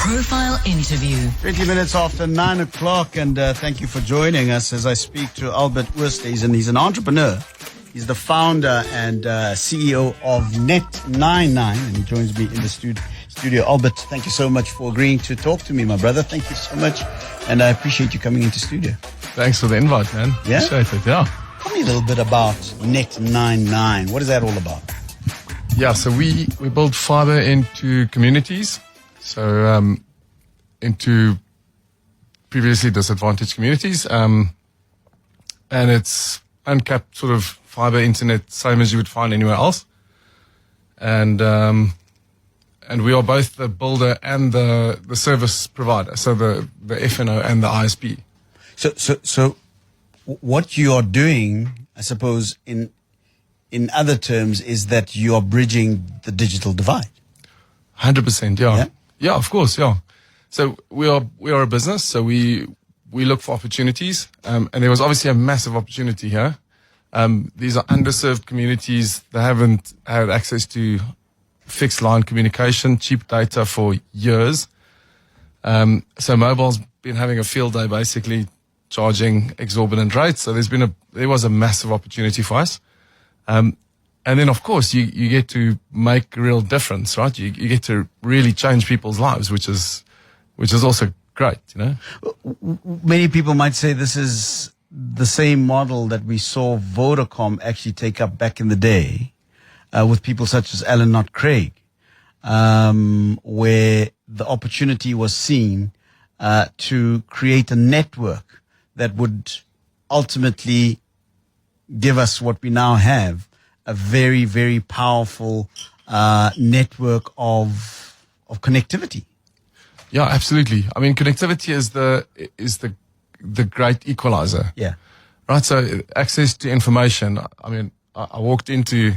Profile interview. 20 minutes after 9 o'clock, and thank you for joining us as I speak to Albert Oosthuysen. He's an entrepreneur. He's the founder and CEO of Net99, and he joins me in the studio. Albert, thank you so much for agreeing to talk to me, my brother. Thank you so much, and I appreciate you coming into studio. Thanks for the invite, man. Yeah? Appreciate it, yeah. Tell me a little bit about Net99. What is that all about? Yeah, so we build fibre into communities. So into previously disadvantaged communities. And it's uncapped sort of fibre internet, same as you would find anywhere else. And we are both the builder and the service provider, so the FNO and the ISP. So what you are doing, I suppose, in other terms, is that you are bridging the digital divide. 100%, yeah. Yeah, of course, yeah. So we are a business, so we look for opportunities, and there was obviously a massive opportunity here. These are underserved communities that haven't had access to fixed line communication, cheap data for years. So mobile's been having a field day, basically charging exorbitant rates. So there was a massive opportunity for us. And then, of course, you get to make a real difference, right? You get to really change people's lives, which is also great, you know? Many people might say this is the same model that we saw Vodacom actually take up back in the day with people such as Alan Not Craig, where the opportunity was seen to create a network that would ultimately give us what we now have, a very, very powerful network of connectivity. Yeah, absolutely. I mean, connectivity is the great equalizer. Yeah. Right. So access to information. I mean, I walked into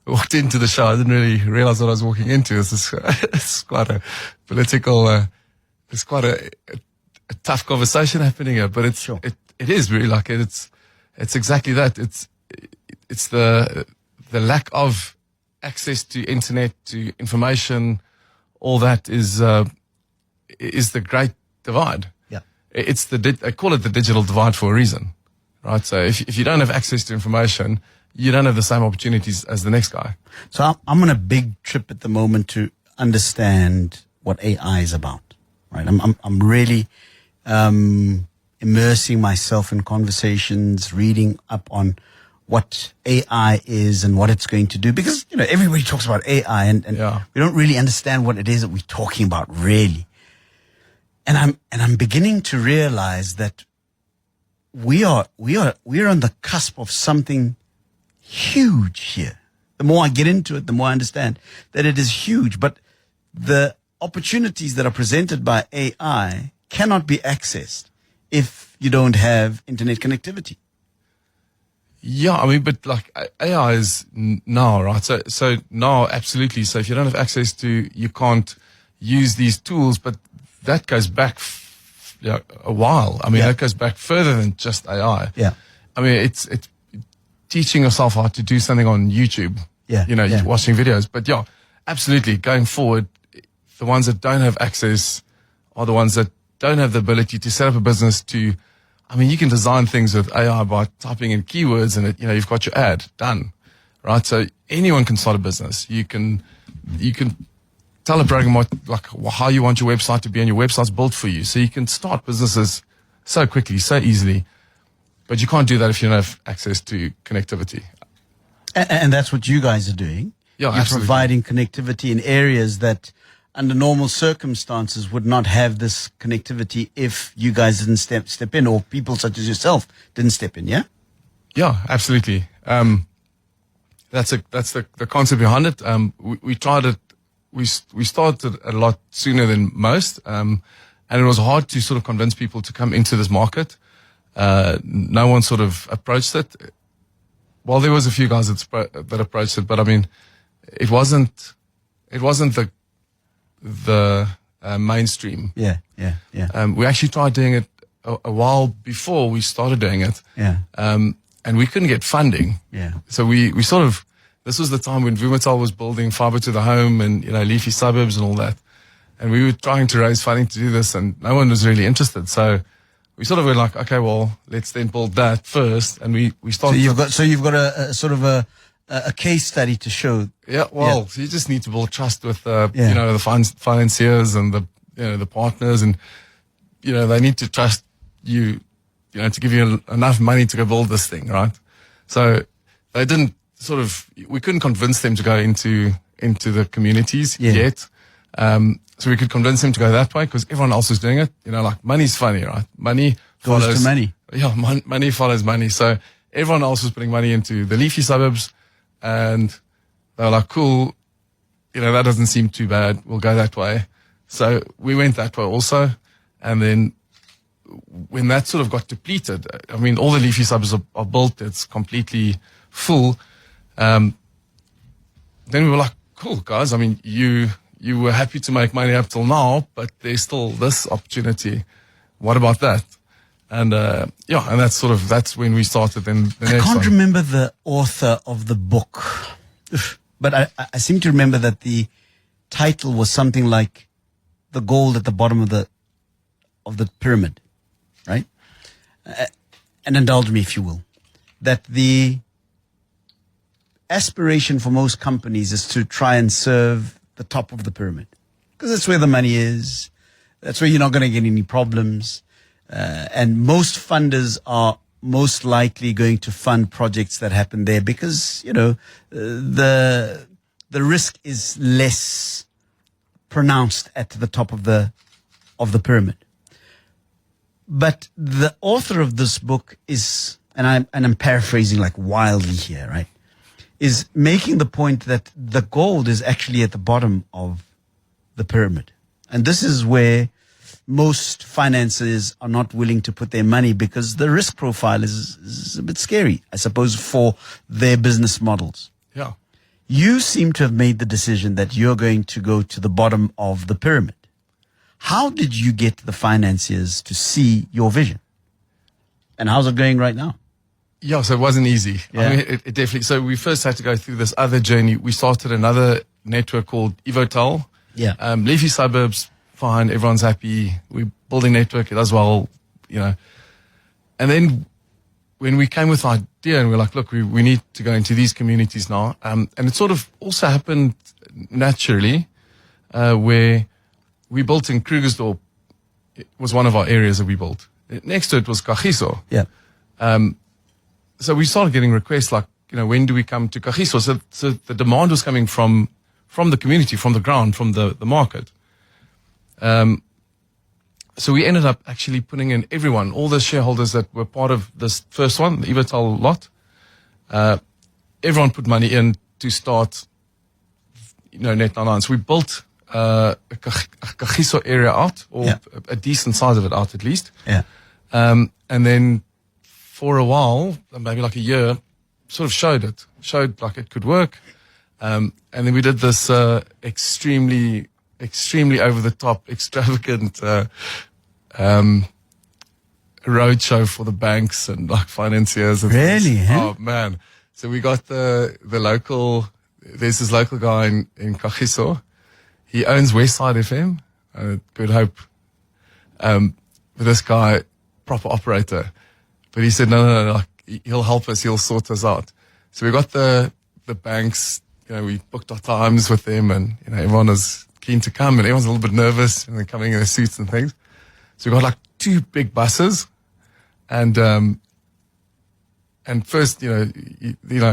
the show. I didn't really realize what I was walking into. It's quite a political. It's quite a tough conversation happening here, but it is really like it. It's exactly that. It's the lack of access to internet, to information, all that is the great divide. Yeah. I call it the digital divide for a reason, right? So if you don't have access to information, you don't have the same opportunities as the next guy. So I'm on a big trip at the moment to understand what AI is about, right? I'm really immersing myself in conversations, reading up on what AI is and what it's going to do, because, you know, everybody talks about AI and we don't really understand what it is that we're talking about, really. And I'm beginning to realize that we're on the cusp of something huge here. The more I get into it, the more I understand that it is huge. But the opportunities that are presented by AI cannot be accessed if you don't have internet connectivity. Yeah, I mean, but like AI is now, right? So now, absolutely. So if you don't have access to, you can't use these tools, but that goes back a while. I mean, that goes back further than just AI. Yeah. I mean, it's teaching yourself how to do something on YouTube. Yeah. You know, you're watching videos. But yeah, absolutely. Going forward, the ones that don't have access are the ones that don't have the ability to set up a business I mean, you can design things with AI by typing in keywords and you've got your ad done, right? So anyone can start a business. You can tell a program how you want your website to be, and your website's built for you. So you can start businesses so quickly, so easily, but you can't do that if you don't have access to connectivity. And that's what you guys are doing. Yeah, You're absolutely. providing connectivity in areas that under normal circumstances would not have this connectivity if you guys didn't step in, or people such as yourself didn't step in. Yeah. Yeah, absolutely. That's the concept behind it. We tried it. We started a lot sooner than most. And it was hard to sort of convince people to come into this market. No one sort of approached it. Well, there was a few guys that approached it, but I mean, it wasn't the mainstream. Yeah. We actually tried doing it a while before we started doing it. Yeah. And we couldn't get funding. Yeah. So we sort of, this was the time when Vumatel was building fibre to the home and, leafy suburbs and all that. And we were trying to raise funding to do this, and no one was really interested. So we sort of were like, okay, well, let's then build that first. And we started. So you've got a sort of a case study to show. Yeah, well, so you just need to build trust with the financiers and the partners, and they need to trust you, to give you enough money to go build this thing, right? So they didn't we couldn't convince them to go into the communities yet. So we could convince them to go that way because everyone else was doing it. Like money's funny, right? Money goes follows to money. Yeah, money follows money. So everyone else was putting money into the leafy suburbs, and they were like, cool, that doesn't seem too bad. We'll go that way. So we went that way also. And then when that sort of got depleted, I mean, all the leafy suburbs are built. It's completely full. Then we were like, cool, guys. I mean, you were happy to make money up till now, but there's still this opportunity. What about that? And and that's when we started. Then I can't remember the author of the book, but I seem to remember that the title was something like "The Gold at the Bottom of the Pyramid," right? And indulge me, if you will, that the aspiration for most companies is to try and serve the top of the pyramid because that's where the money is. That's where you're not going to get any problems. And most funders are most likely going to fund projects that happen there because, the risk is less pronounced at the top of the pyramid. But the author of this book is, and I'm paraphrasing like wildly here, right? Is making the point that the gold is actually at the bottom of the pyramid. And this is where most financiers are not willing to put their money because the risk profile is a bit scary, I suppose, for their business models. Yeah. You seem to have made the decision that you're going to go to the bottom of the pyramid. How did you get the financiers to see your vision? And how's it going right now? Yeah, so it wasn't easy. Yeah. I mean, it definitely, so we first had to go through this other journey. We started another network called Evotel. Yeah. Leafy suburbs, fine, everyone's happy. We're building network as well, And then when we came with the idea and we're like, look, we need to go into these communities now. And it sort of also happened naturally, where we built in Krugersdorp. It was one of our areas that we built. Next to it was Kagiso. Yeah. So we started getting requests like, when do we come to Kagiso? So the demand was coming from the community, from the ground, from the market. So we ended up actually putting in everyone, all the shareholders that were part of this first one, the Evotel lot. Everyone put money in to start, Net 99. So we built a Kagiso area out, or a decent size of it out at least. Yeah. And then for a while, maybe like a year, sort of showed like it could work. And then we did this extremely over the top, extravagant roadshow for the banks and like financiers. And really? Huh? Oh man! So we got the local. There's this local guy in Kagiso. He owns Westside FM. Good Hope. This guy, proper operator. But he said, no, like, he'll help us, he'll sort us out. So we got the banks, we booked our times with them and, everyone was keen to come and everyone's a little bit nervous and they're coming in their suits and things. So we got like 2 big buses and first, you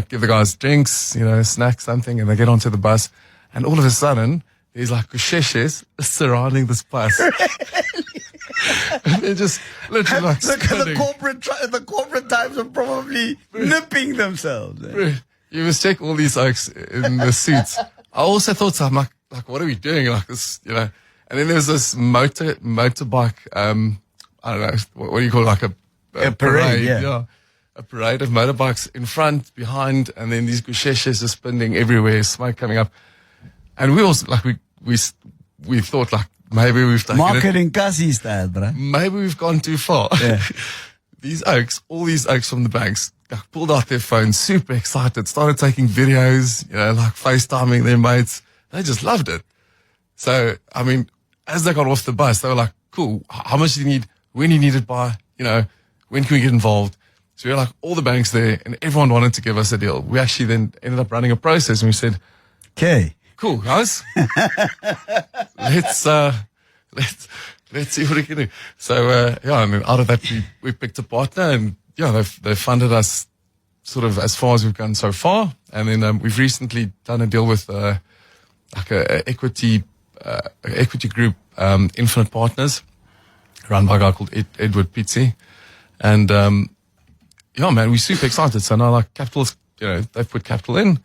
give the guys drinks, snacks, something, and they get onto the bus and all of a sudden there's like kusheshes surrounding this bus. And they're just literally like the corporate types are probably nipping themselves. You must check all these oaks in the suits. I also thought so. I'm like, what are we doing? Like this, And then there's this motorbike. I don't know what do you call it? Like a parade. Yeah, a parade of motorbikes in front, behind, and then these kusheshes are spinning everywhere, smoke coming up. And we also like we thought like. Maybe we've taken marketing Kasi style, bro. Maybe we've gone too far. Yeah. All these oaks from the banks, pulled out their phones, super excited, started taking videos, like FaceTiming their mates. They just loved it. So, I mean, as they got off the bus, they were like, cool, how much do you need? When do you need it by? When can we get involved? So we were like all the banks there and everyone wanted to give us a deal. We actually then ended up running a process and we said, okay, cool, guys. let's see what we can do. So, and then out of that, we picked a partner and they funded us sort of as far as we've gone so far. And then, we've recently done a deal with, like a equity group, Infinite Partners, run by a guy called Edward Pizzi. And, man, we're super excited. So now like capital's, they've put capital in.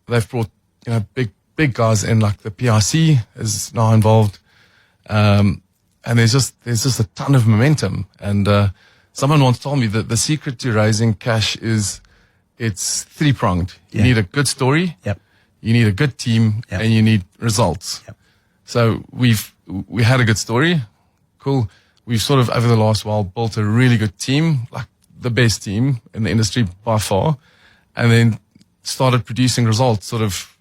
They've brought, big guys in, like the PRC is now involved. And there's just a ton of momentum. And, someone once told me that the secret to raising cash is it's three-pronged. You need a good story. Yep. You need a good team, and you need results. Yep. So we had a good story. Cool. We've sort of over the last while built a really good team, like the best team in the industry by far, and then started producing results sort of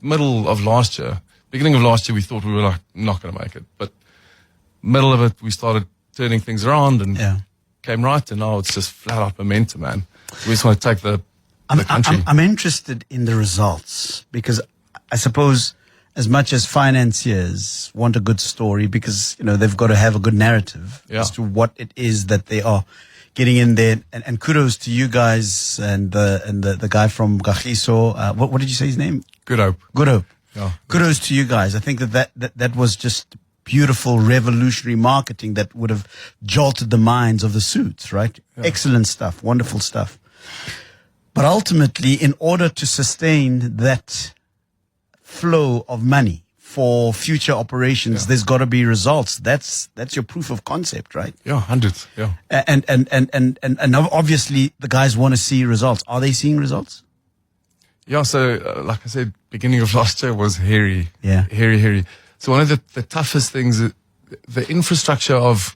middle of last year. Beginning of last year, we thought we were like not going to make it, but middle of it, we started turning things around and came right, and now it's just flat out momentum, man. We just want to take the country. I'm interested in the results because I suppose as much as financiers want a good story because, they've got to have a good narrative as to what it is that they are getting in there. And kudos to you guys and the guy from Gagiso. What did you say his name? Good Hope. Good Hope. Yeah. Kudos to you guys. I think that was just beautiful revolutionary marketing that would have jolted the minds of the suits, right? Yeah. Excellent stuff. Wonderful stuff. But ultimately, in order to sustain that flow of money for future operations, there's got to be results. That's your proof of concept, right? Yeah, hundreds. Yeah. And obviously the guys want to see results. Are they seeing results? Yeah. So, like I said, beginning of last year was hairy. Yeah. Hairy. So one of the toughest things, the infrastructure of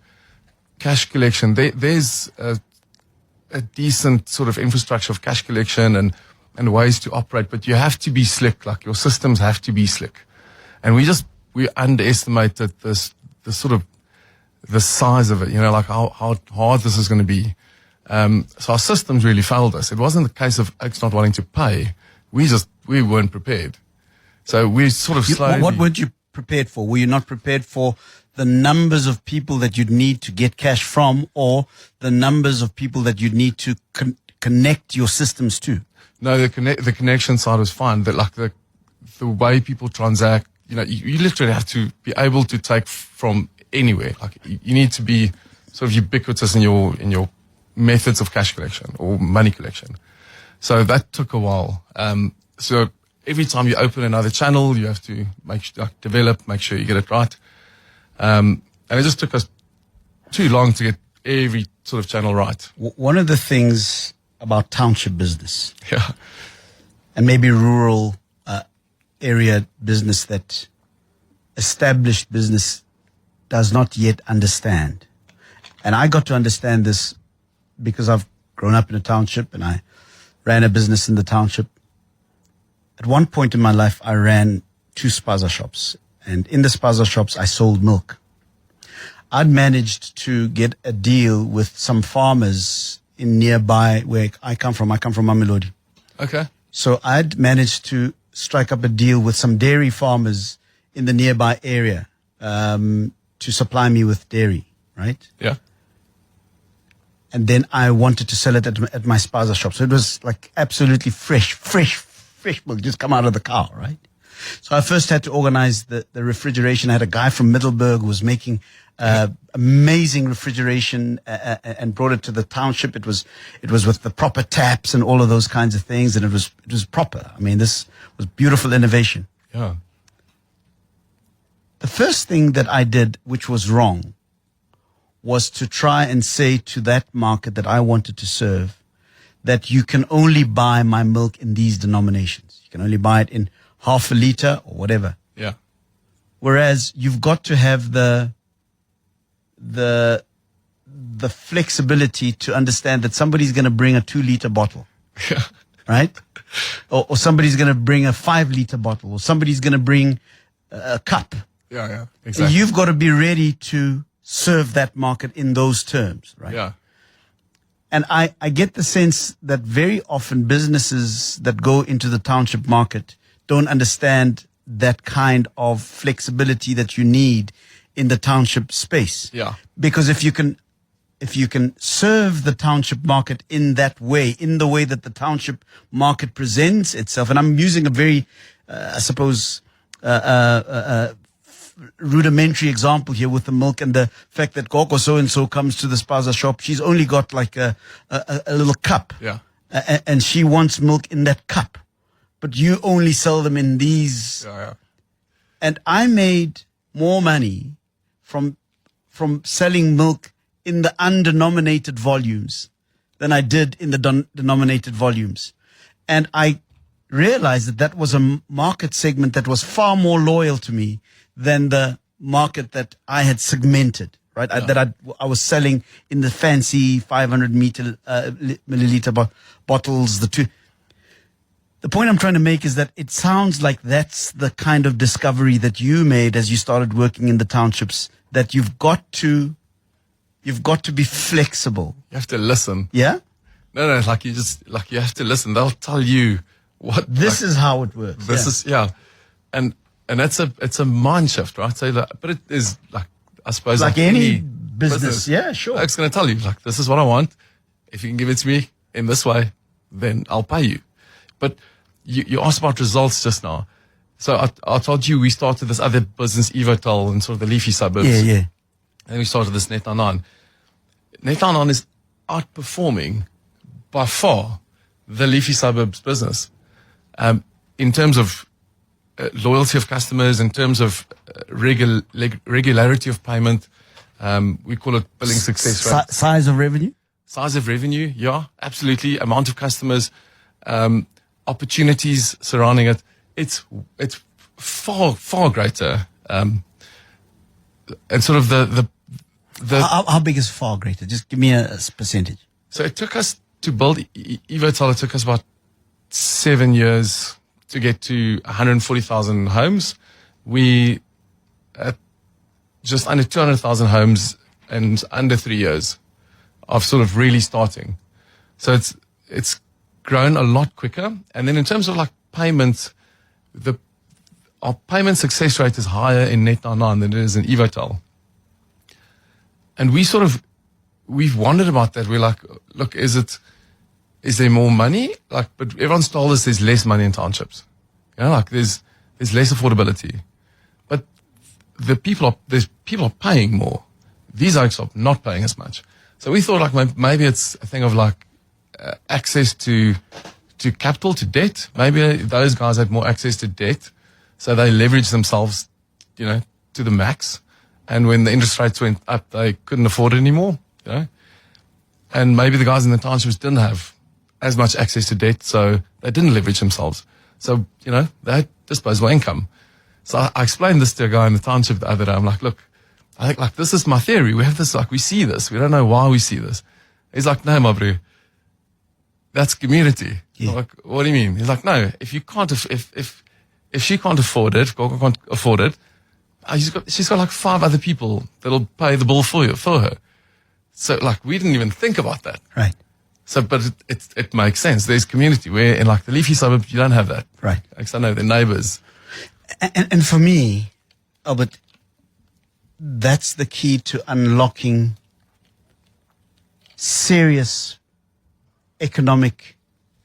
cash collection, there's a decent sort of infrastructure of cash collection and ways to operate, but you have to be slick. Like your systems have to be slick. And we underestimated the size of it, like how hard this is going to be. So our systems really failed us. It wasn't the case of Oaks not wanting to pay. We weren't prepared. So we sort of slowly. What weren't you prepared for? Were you not prepared for the numbers of people that you'd need to get cash from, or the numbers of people that you'd need to connect your systems to? No, the connection side was fine. That like the way people transact, you literally have to be able to take from anywhere. Like you need to be sort of ubiquitous in your methods of cash collection or money collection. So that took a while. So every time you open another channel, you have to make sure you get it right. And it just took us too long to get every sort of channel right. One of the things about township business, yeah, and maybe rural area business that established business does not yet understand, and I got to understand this because I've grown up in a township and I ran a business in the township. At one point in my life, I ran 2 spaza shops. And in the spaza shops, I sold milk. I'd managed to get a deal with some farmers in nearby where I come from. I come from Mamelodi. Okay. So I'd managed to strike up a deal with some dairy farmers in the nearby area to supply me with dairy, right? Yeah. And then I wanted to sell it at my spaza shop. So it was like absolutely fresh milk, just come out of the cow, right? So I first had to organize the refrigeration. I had a guy from Middelburg who was making amazing refrigeration and brought it to the township. It was with the proper taps and all of those kinds of things, and it was proper. I mean, this was beautiful innovation. Yeah. The first thing that I did, which was wrong, was to try and say to that market that I wanted to serve that you can only buy my milk in these denominations. You can only buy it in half a liter or whatever. Yeah. Whereas you've got to have the flexibility to understand that somebody's going to bring a 2-liter bottle. Yeah. Right? Or somebody's going to bring a 5-liter bottle, or somebody's going to bring a cup. Yeah, exactly. You've got to be ready to serve that market in those terms, right? Yeah. And I get the sense that very often businesses that go into the township market don't understand that kind of flexibility that you need in the township space. Yeah. Because if you can serve the township market in that way, in the way that the township market presents itself, and I'm using a very, I suppose, rudimentary example here with the milk and the fact that Gogo so-and-so comes to the spaza shop. She's only got like a little cup. Yeah. And she wants milk in that cup. But you only sell them in these. Yeah. And I made more money from selling milk in the undenominated volumes than I did in the denominated volumes. And I realized that was a market segment that was far more loyal to me than the market that I had segmented, right? Yeah. I was selling in the fancy 500 milliliter bottles. The point I'm trying to make is that it sounds like that's the kind of discovery that you made as you started working in the townships, that you've got to be flexible. You have to listen. Yeah? No, like you have to listen. They'll tell you what this is how it works. This is and it's a mind shift, right? So but it is like, I suppose, like any business. Yeah, sure. It's going to tell you, like, this is what I want. If you can give it to me in this way, then I'll pay you. But you asked about results just now. So I told you we started this other business, Evotel, in sort of the leafy suburbs. Yeah. And we started this Net 99. Net 99 is outperforming by far the leafy suburbs business. In terms of loyalty of customers, in terms of regularity of payment, we call it billing success rate. Size of revenue? Size of revenue, yeah, absolutely. Amount of customers, opportunities surrounding it. It's far greater. And sort of the how big is far greater? Just give me a percentage. So it took us to build Evotel. It took us about 7 years to get to 140,000 homes. We at just under 200,000 homes in under 3 years of sort of really starting. So it's grown a lot quicker. And then in terms of like payments, our payment success rate is higher in Net 99 than it is in Evotel. And we've wondered about that. We're like, look, is there more money? Like, but everyone's told us there's less money in townships. You know, like there's less affordability. But people are paying more. These oaks are not paying as much. So we thought like maybe it's a thing of like access to capital, to debt. Maybe those guys had more access to debt, so they leveraged themselves, to the max. And when the interest rates went up, they couldn't afford it anymore. And maybe the guys in the townships didn't have as much access to debt, so they didn't leverage themselves. So, they had disposable income. So I explained this to a guy in the township the other day. I'm like, look, I think like this is my theory. We have this, like we see this. We don't know why we see this. He's like, no, my bro, that's community. Yeah. I'm like, what do you mean? He's like, no, if you can't, if she can't afford it, if Gogo can't afford it, she's got like 5 other people that'll pay the bill for her. So like we didn't even think about that. Right. So, but it makes sense. There's community where in like the leafy suburbs, you don't have that. Right. Like, I know their neighbors. And for me, Albert, that's the key to unlocking serious economic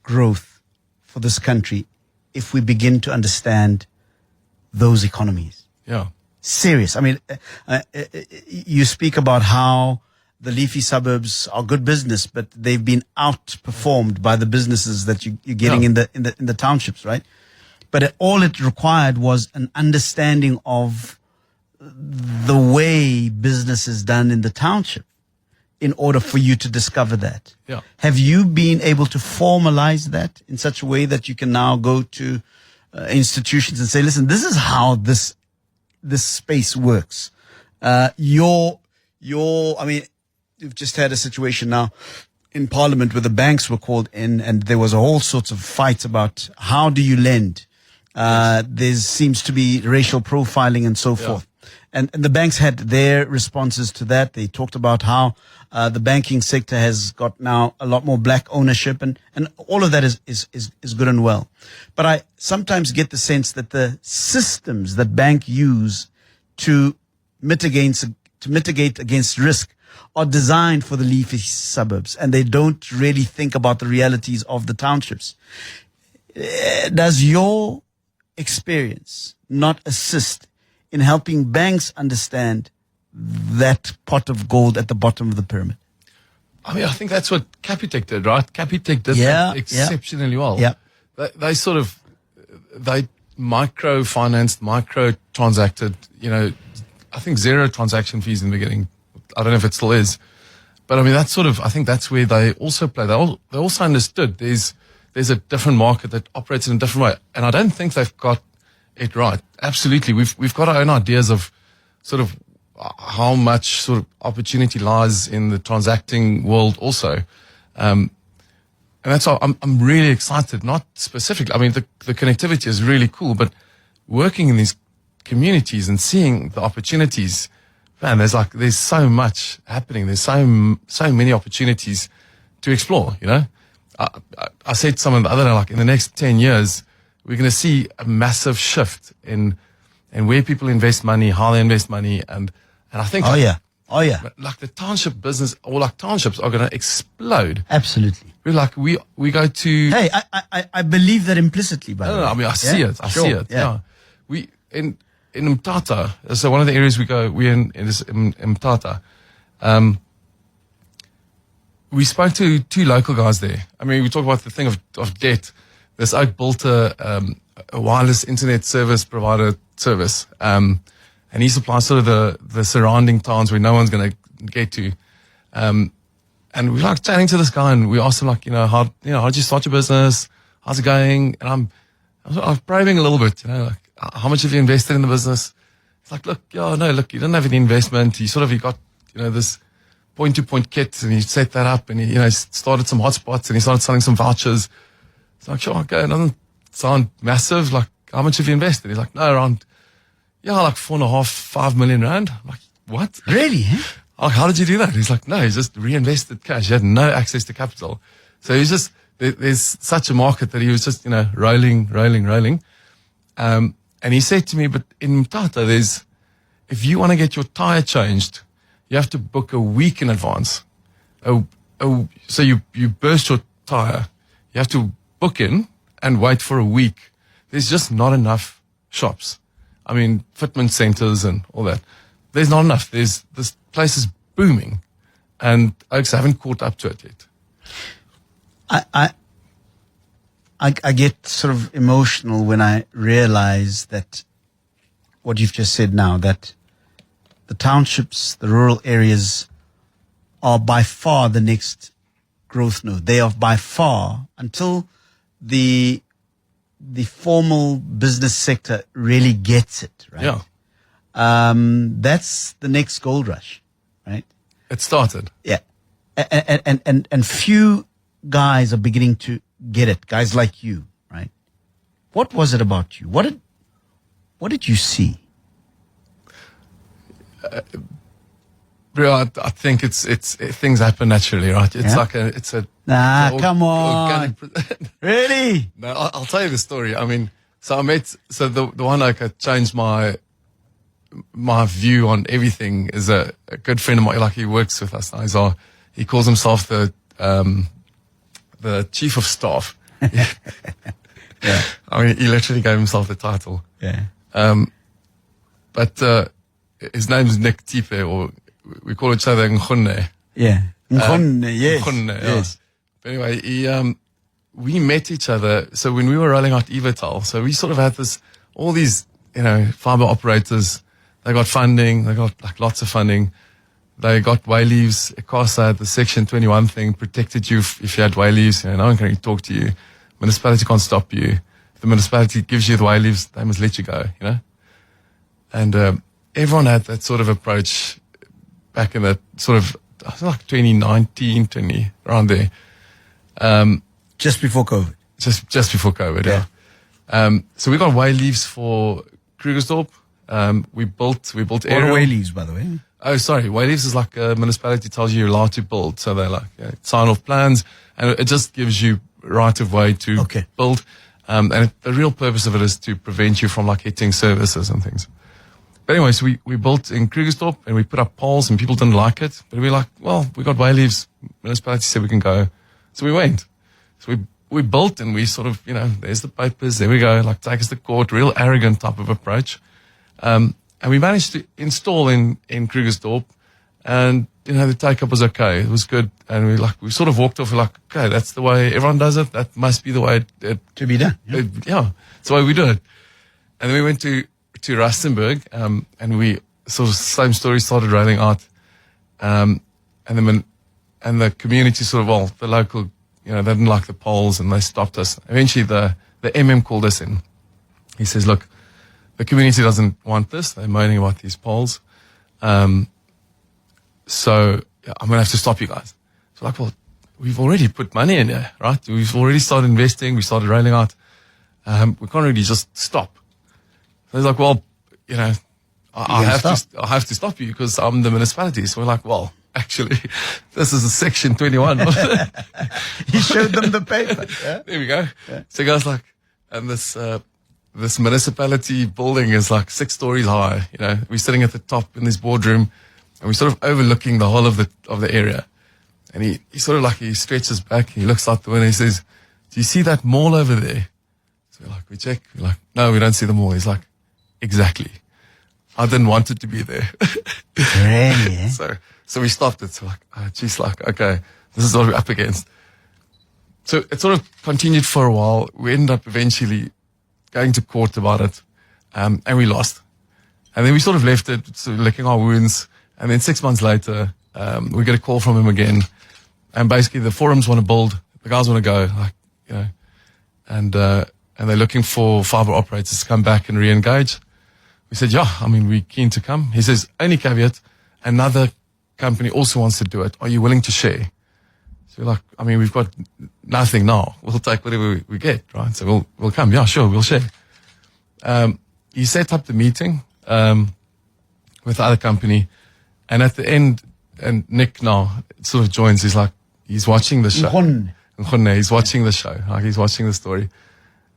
growth for this country if we begin to understand those economies. Yeah. Serious. I mean, you speak about how the leafy suburbs are good business, but they've been outperformed by the businesses that you're getting in the townships, right? But all it required was an understanding of the way business is done in the township in order for you to discover that. Yeah. Have you been able to formalize that in such a way that you can now go to institutions and say, listen, this is how this space works? I mean, you've just had a situation now in Parliament where the banks were called in and there was all sorts of fights about how do you lend? There seems to be racial profiling and so forth. And the banks had their responses to that. They talked about how the banking sector has got now a lot more black ownership, and all of that is good and well. But I sometimes get the sense that the systems that banks use to mitigate against risk are designed for the leafy suburbs, and they don't really think about the realities of the townships. Does your experience not assist in helping banks understand that pot of gold at the bottom of the pyramid? I mean, I think that's what Capitec did, right? Capitec did that exceptionally well. Yeah. They micro-financed, micro-transacted, I think 0 transaction fees in the beginning. I don't know if it still is. But I mean, I think that's where they also play. They also understood there's a different market that operates in a different way. And I don't think they've got it right. Absolutely. We've got our own ideas of sort of how much sort of opportunity lies in the transacting world also. And that's why I'm really excited, not specifically. I mean, the connectivity is really cool, but working in these communities and seeing the opportunities, man, there's so much happening. There's so many opportunities to explore, I said to someone the other day, in the next 10 years, we're going to see a massive shift in where people invest money, how they invest money. And I think, Oh yeah. the township business or townships are going to explode. Absolutely. We go to, Hey, I believe that implicitly, by the way. no, I mean, I see it. I see it. Yeah. We, in Mthatha, so one of the areas we're in Mthatha, we spoke to 2 local guys there. I mean, we talk about the thing of debt. This oak built a wireless internet service provider service. And he supplies sort of the surrounding towns where no one's going to get to. And we chatting to this guy, and we asked him how did you start your business? How's it going? And I'm probing a little bit, how much have you invested in the business? It's like, look, you don't have any investment. He got, this point-to-point kit, and he set that up, and he started some hotspots, and he started selling some vouchers. It's like, sure, okay, it doesn't sound massive. How much have you invested? He's like, no, around, 4.5 million rand. I'm like, what? Really? How did you do that? He's like, no, he just reinvested cash. He had no access to capital. So he's just, there's such a market that he was just, rolling. And he said to me, but in Mthatha, if you want to get your tire changed, you have to book a week in advance. So you burst your tire. You have to book in and wait for a week. There's just not enough shops. I mean, fitment centers and all that. There's not enough. This place is booming, and Oaks haven't caught up to it yet. I get sort of emotional when I realize that what you've just said now, that the townships, the rural areas are by far the next growth node. They are by far, until the formal business sector really gets it, right? Yeah. That's the next gold rush, right? It started. Yeah. And few guys are beginning to get it. Guys like you, right? What was it about you? What did you see? Bro, I think it's things happen naturally, right? It's Come on. Really? No, I'll tell you the story. I mean, so the one I changed my view on everything is a good friend of mine. He works with us now. He calls himself the chief of staff. Yeah. I mean, he literally gave himself the title. Yeah. But his name's Nick Tipe, or we call each other Nkhonne. Yeah. Nkhonne, yes. Nkhonne, yes. But anyway, we met each other. So when we were rolling out Evatel, so we sort of had all these, fiber operators. They got funding. They got lots of funding. They got way leaves. ICASA had the Section 21 thing, protected you if you had way leaves. No one can really talk to you. Municipality can't stop you. If the municipality gives you the way leaves, they must let you go, And everyone had that sort of approach back in that sort of, 2019, around there. Just before COVID. Just before COVID, yeah. So we got way leaves for Krugersdorp, We built What are aerial. Wayleaves, by the way? Oh, sorry. Wayleaves is like a municipality tells you you're allowed to build. So they like sign off plans, and it just gives you right of way to build. The real purpose of it is to prevent you from like hitting services and things. But anyways, we built in Krugersdorp and we put up poles and people didn't like it. But we were like, well, we got Wayleaves. Municipality said we can go. So we went. So we built and we sort of, there's the papers. There we go. Like take us to court. Real arrogant type of approach. And we managed to install in Krugersdorp, and the take-up was okay. It was good, and we sort of walked off. We're like, okay, that's the way everyone does it. That must be the way it to be done. Yeah, it's the way we do it. And then we went to Rustenburg, and we sort of same story started rolling out, and the community sort of the local they didn't like the polls and they stopped us. Eventually, the called us in. He says, look. The community doesn't want this. They're moaning about these polls. So I'm going to have to stop you guys. So like, well, we've already put money in here, right? We've already started investing. We started rolling out. We can't really just stop. So he's like, well, I have to stop you because I'm the municipality. So we're like, well, actually, this is a section 21. He showed them the paper. Yeah? There we go. Yeah. So the guy's like, and this municipality building is like 6 stories high. We're sitting at the top in this boardroom and we're sort of overlooking the whole of the area. And he sort of like, he stretches back, he looks out the window, he says, do you see that mall over there? So we check, we're like, no, we don't see the mall. He's like, exactly. I didn't want it to be there. Really? So we stopped it. So okay, this is what we're up against. So it sort of continued for a while. We ended up eventually going to court about it, and we lost. And then we sort of left it, sort of licking our wounds. And then 6 months later, we get a call from him again. And basically the forums want to build, the guys want to go, and they're looking for fibre operators to come back and re-engage. We said, yeah, we're keen to come. He says, only caveat, another company also wants to do it. Are you willing to share? So we're like, we've got nothing now. We'll take whatever we get, right? So we'll come. Yeah, sure, we'll share. He set up the meeting with the other company, and at the end, and Nick now sort of joins. He's watching the show. He's watching the show. He's watching the story,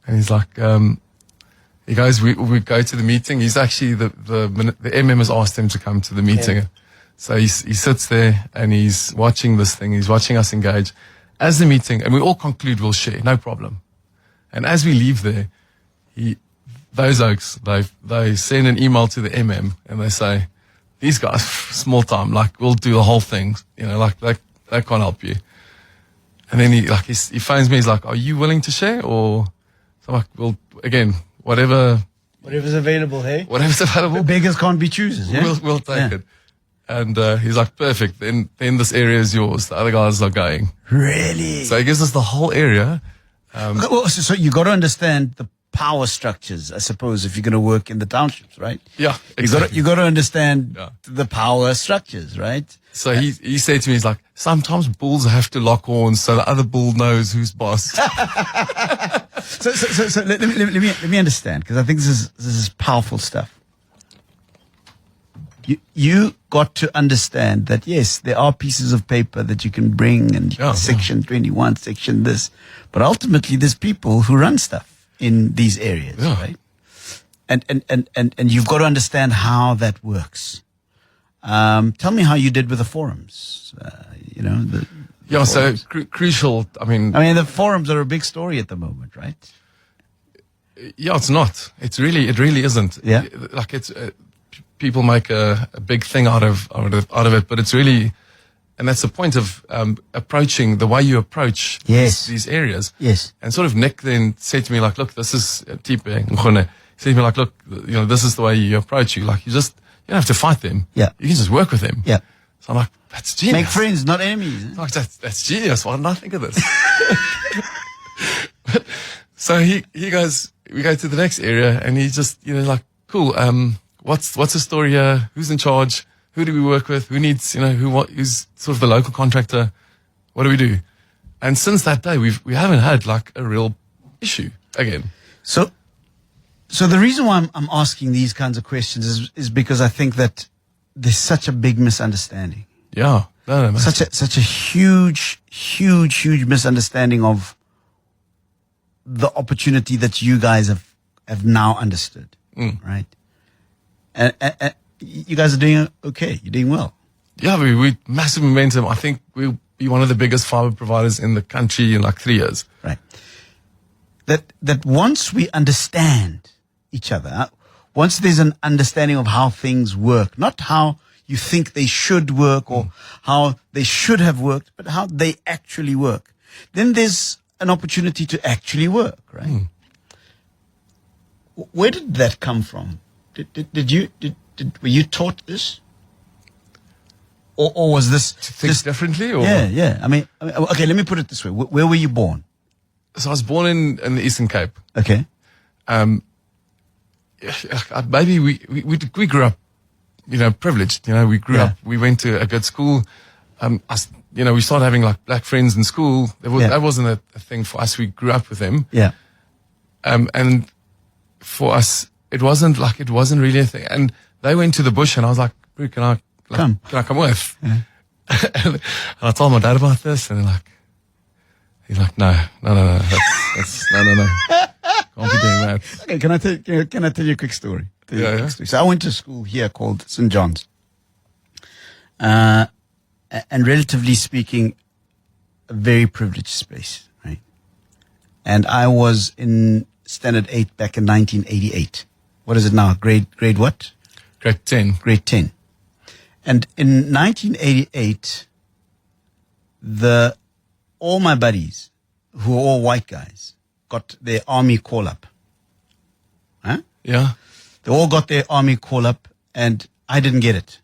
and he's like, he goes, we go to the meeting. He's actually the MM has asked him to come to the meeting. Okay. So he sits there and he's watching this thing. He's watching us engage as the meeting, and we all conclude we'll share, no problem. And as we leave there, those oaks, they send an email to the MM and they say, these guys, small time, we'll do the whole thing, they can't help you. And then he phones me. He's like, are you willing to share? Or so I'm like, well, again, whatever's available, hey? Whatever's available. The beggars can't be choosers, yeah? We'll take it. And he's like, perfect. Then this area is yours. The other guys are going. Really? So he gives us the whole area. So you got to understand the power structures, I suppose, if you're going to work in the townships, right? Yeah, exactly. You got to understand the power structures, right? So he said to me, he's like, sometimes bulls have to lock horns so the other bull knows who's boss. So let me understand, because I think this is powerful stuff. You got to understand that, yes, there are pieces of paper that you can bring and section 21, section this, but ultimately there's people who run stuff in these areas, right? And you've got to understand how that works. Tell me how you did with the forums, so crucial. The forums are a big story at the moment, right? Yeah, it's not. It really isn't. Yeah. It's, people make a big thing out of it, but it's really, and that's the point of approaching the way you approach these areas. Yes. And sort of Nick then said to me, look, this is Tipe Ngone. He said to me, look, this is the way you approach you. You don't have to fight them. Yeah. You can just work with them. Yeah. So I'm like, that's genius. Make friends, not enemies. Like, that's genius. Why didn't I think of this? So he goes, we go to the next area, and he just, cool. What's the story here? Who's in charge? Who do we work with? Who needs, who's sort of the local contractor? What do we do? And since that day, we haven't had a real issue again. So So the reason why I'm asking these kinds of questions is because I think that there's such a big misunderstanding. Yeah. No, such a huge misunderstanding of the opportunity that you guys have now understood, right? And you guys are doing okay. You're doing well. Yeah, we massive momentum. I think we'll be one of the biggest fiber providers in the country in like 3 years. Right. That once we understand each other, once there's an understanding of how things work, not how you think they should work or how they should have worked, but how they actually work, then there's an opportunity to actually work, right? Where did that come from? Were you taught this? Or was this to think differently? Or? Yeah. I mean, okay, let me put it this way. Where were you born? So I was born in the Eastern Cape. Okay. Maybe we grew up, privileged. We grew up. We went to a good school. We started having like black friends in school. That wasn't a thing for us. We grew up with them. Yeah. And for us, it wasn't really a thing. And they went to the bush, and I was like, "Can I come with?" Yeah. And I told my dad about this, and he's like, no. That's no. Can't be doing that. Okay, can I tell you a quick story? Yeah. So I went to school here called St. John's. And relatively speaking, a very privileged space, right? And I was in Standard 8 back in 1988. What is it now? Grade what? Grade 10. Grade 10. And in 1988, all my buddies, who were all white guys, got their army call up. Huh? Yeah. They all got their army call up, and I didn't get it.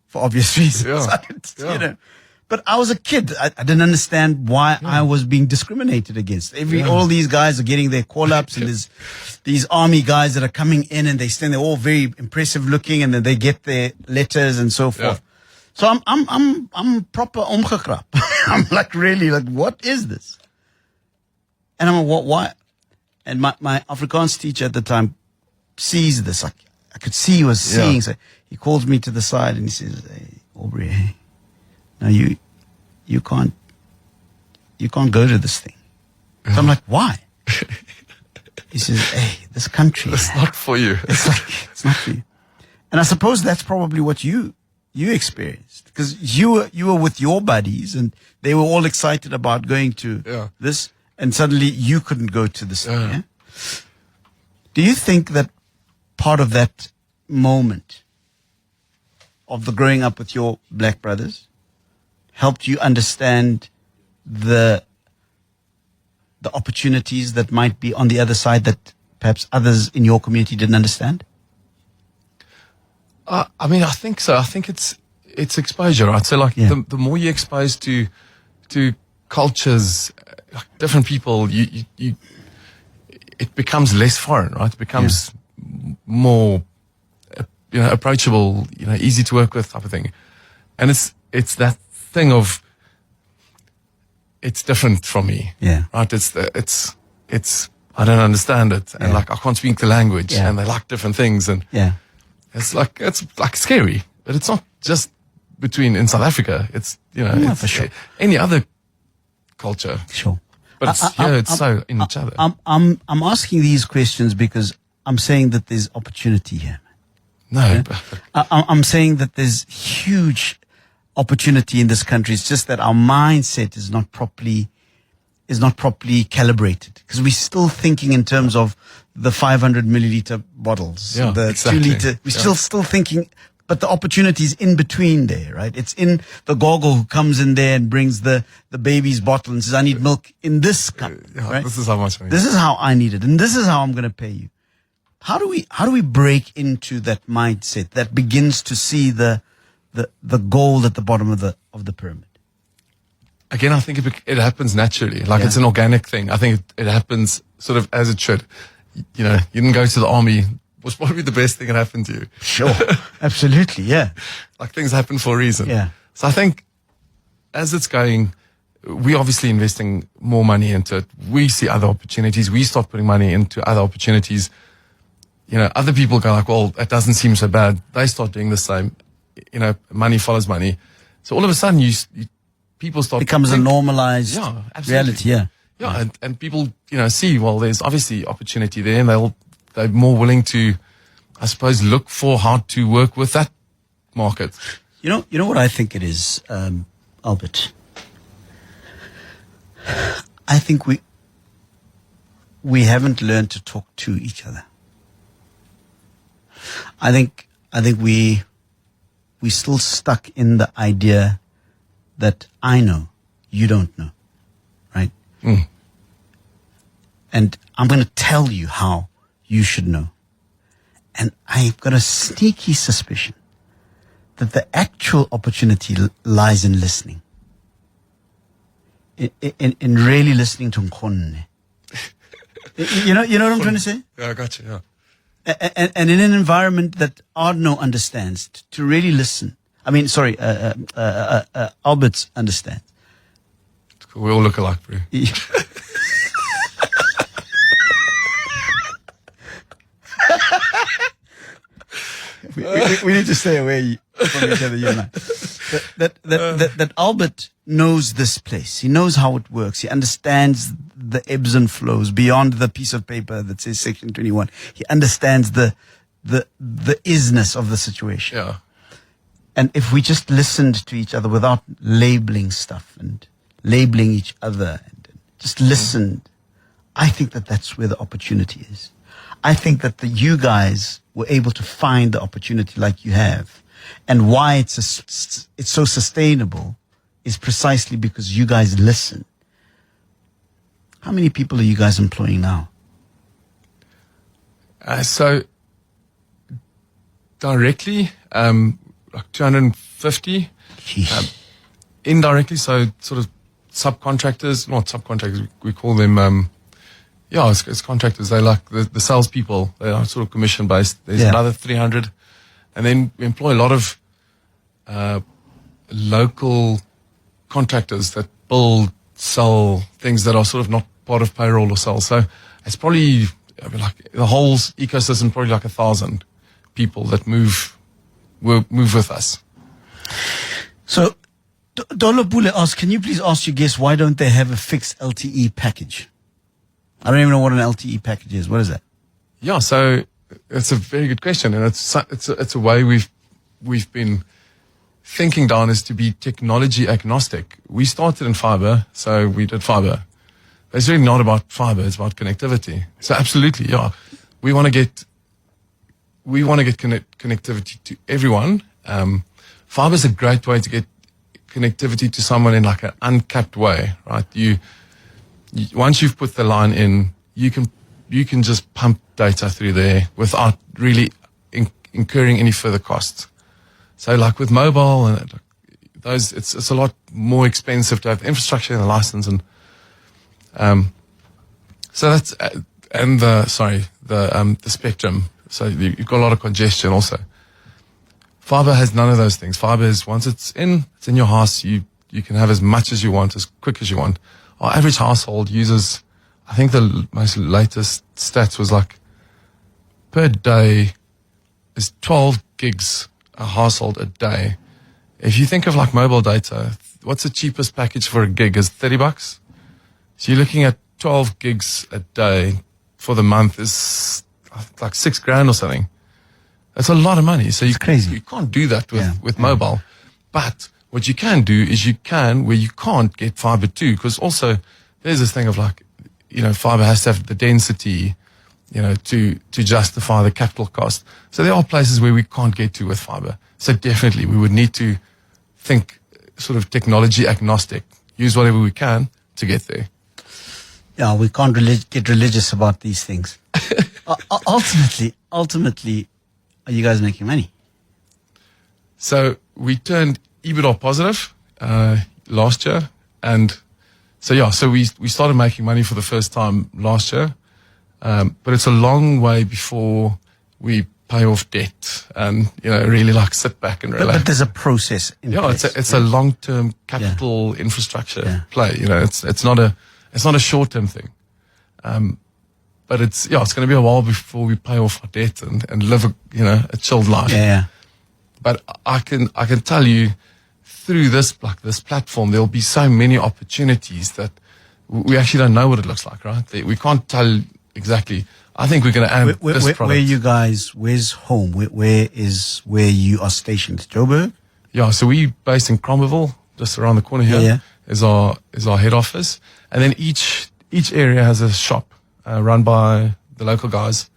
For obvious reasons. Yeah. But I was a kid. I didn't understand why I was being discriminated against. All these guys are getting their call-ups, and there's these army guys that are coming in, and they're all very impressive looking, and then they get their letters and so forth. So I'm proper omgekrap. I'm like, really, like, what is this? And I'm like, why? And my Afrikaans teacher at the time sees this. I could see he was seeing. Yeah. So he calls me to the side and he says, "Hey, Aubrey, hey. Now you can't go to this thing." So I'm like, "Why?" He says, "Hey, this country, it's not for you. It's not for you." And I suppose that's probably what you experienced, because you were with your buddies and they were all excited about going to this, and suddenly you couldn't go to this thing. Yeah? Do you think that part of that moment of the growing up with your black brothers helped you understand the opportunities that might be on the other side that perhaps others in your community didn't understand? I think so. I think it's exposure, right? So like the more you're exposed to cultures, like different people, it becomes less foreign, right? It becomes more, approachable, easy to work with type of thing. And it's that thing of, it's different from me. Yeah. Right? It's I don't understand it. And like, I can't speak the language, and they like different things. And it's like scary, but it's not just in South Africa. It's, it's for sure. Any other culture. Sure. But it's so in each other. I'm asking these questions because I'm saying that there's opportunity here. No. I'm saying that there's huge opportunity in this country. It's just that our mindset is not properly calibrated, because we're still thinking in terms of the 500 milliliter bottles, the 2 liter. We're still thinking, but the opportunity is in between there, right? It's in the goggle who comes in there and brings the baby's bottle and says, "I need milk in this cup." Right? This is how much I need. This is how I need it, and this is how I'm going to pay you. How do we break into that mindset that begins to see the gold at the bottom of the pyramid? Again, I think it happens naturally. Like it's an organic thing. I think it happens sort of as it should. You didn't go to the army. Was probably the best thing that happened to you. Sure. Absolutely. Yeah. Like things happen for a reason. Yeah. So I think as it's going, we're obviously investing more money into it. We see other opportunities. We start putting money into other opportunities. Other people go like, well, that doesn't seem so bad. They start doing the same. Money follows money. So all of a sudden, people start becomes a normalized reality. Yeah, and people, see, well, there's obviously opportunity there, and they're more willing to, I suppose, look for how to work with that market. You know what I think it is, Albert? I think we haven't learned to talk to each other. I think we still stuck in the idea that I know, you don't know, right? Mm. And I'm going to tell you how you should know. And I've got a sneaky suspicion that the actual opportunity lies in listening. In really listening to Nkonne. You know what I'm trying to say? Yeah, I got you, yeah. And in an environment that Arno understands, to really listen. I mean, sorry, Albert understands. Cool. We all look alike, bro. we need to stay away from each other, you and I. That Albert knows this place. He knows how it works. He understands the ebbs and flows beyond the piece of paper that says Section 21. He understands the isness of the situation. Yeah. And if we just listened to each other without labeling stuff and labeling each other and just listened, I think that's where the opportunity is. I think that you guys were able to find the opportunity like you have. And why it's so sustainable is precisely because you guys listen. How many people are you guys employing now? So directly, like 250. Indirectly, so sort of subcontractors, not subcontractors, we call them, it's contractors. They're like the salespeople. They are sort of commission based. There's another 300. And then we employ a lot of local contractors that build, sell things that are sort of not part of payroll or sell. So it's probably like the whole ecosystem, probably like 1,000 people that move with us. So Dolopule asks, can you please ask your guests why don't they have a fixed LTE package? I don't even know what an LTE package is. What is that? Yeah, so it's a very good question, and it's a way we've been thinking down, is to be technology agnostic. We started in fibre, so we did fibre. It's really not about fibre; it's about connectivity. So absolutely, yeah, we want to get connectivity to everyone. Fibre is a great way to get connectivity to someone in like an uncapped way, right? You once you've put the line in, you can just pump data through there without really incurring any further costs. So like with mobile and those, it's a lot more expensive to have the infrastructure and the license, and so that's and the spectrum. So you've got a lot of congestion also. Fibre has none of those things. Fibre is, once it's in your house, you can have as much as you want, as quick as you want. Our average household uses, I think the most latest stats was like per day is 12 gigs a household a day. If you think of like mobile data, what's the cheapest package for a gig is $30. So you're looking at 12 gigs a day for the month is like $6,000 or something. That's a lot of money. So crazy. You can't do that with mobile. But what you can do is where you can't get fibre too, because also there's this thing of like, fibre has to have the density, to justify the capital cost. So there are places where we can't get to with fibre. So definitely we would need to think sort of technology agnostic, use whatever we can to get there. Yeah, we can't get religious about these things. Ultimately, are you guys making money? So we turned EBITDA positive last year, and so we started making money for the first time last year, but it's a long way before we pay off debt and, really like sit back and relax. But there's a process in place. It's a long-term capital infrastructure play. It's not a short-term thing. But it's going to be a while before we pay off our debt and live a chilled life. Yeah. But I can tell you through this platform, there'll be so many opportunities that we actually don't know what it looks like, right? We can't tell exactly. I think we're going to add this product. Where you guys, where's home? Where you are stationed? Joburg? Yeah, so we're based in Cromwellville, just around the corner here, is our head office. And then each area has a shop run by the local guys,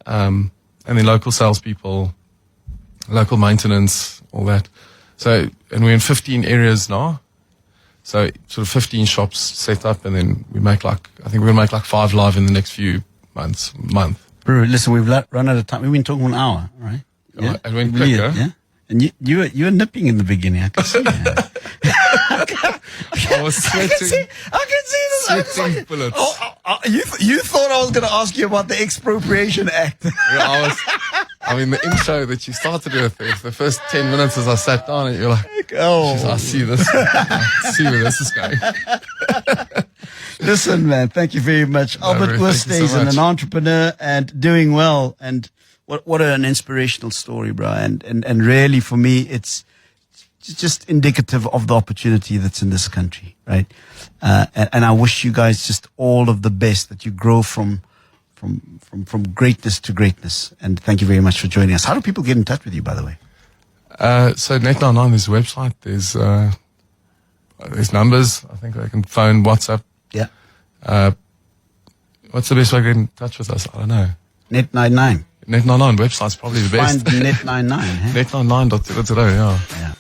and then local salespeople, local maintenance, all that. So, and we're in 15 areas now. So sort of 15 shops set up, and then I think we're going to make like 5 live in the next few month. Bro, listen, we've run out of time. We've been talking 1 hour, right? Yeah. It went quicker. Yeah. And you were nipping in the beginning. I can see that. I was sweating. I can see this. Sweating bullets. You thought I was going to ask you about the Expropriation Act. Yeah, the intro that you started with, the first 10 minutes as I sat down, and you're like, I see this. I see where this is going. Listen, man, thank you very much. Albert Oosthuysen, an entrepreneur and doing well. And what an inspirational story, bro. And really, for me, it's just indicative of the opportunity that's in this country, right? And I wish you guys just all of the best, that you grow from greatness to greatness. And thank you very much for joining us. How do people get in touch with you, by the way? So Net99, there's a website, there's numbers. I think they can phone, WhatsApp. Yeah. What's the best way to get in touch with us? I don't know. Net99. Net99 website's probably the best. Find Net99. Net99.co.za, yeah. Yeah.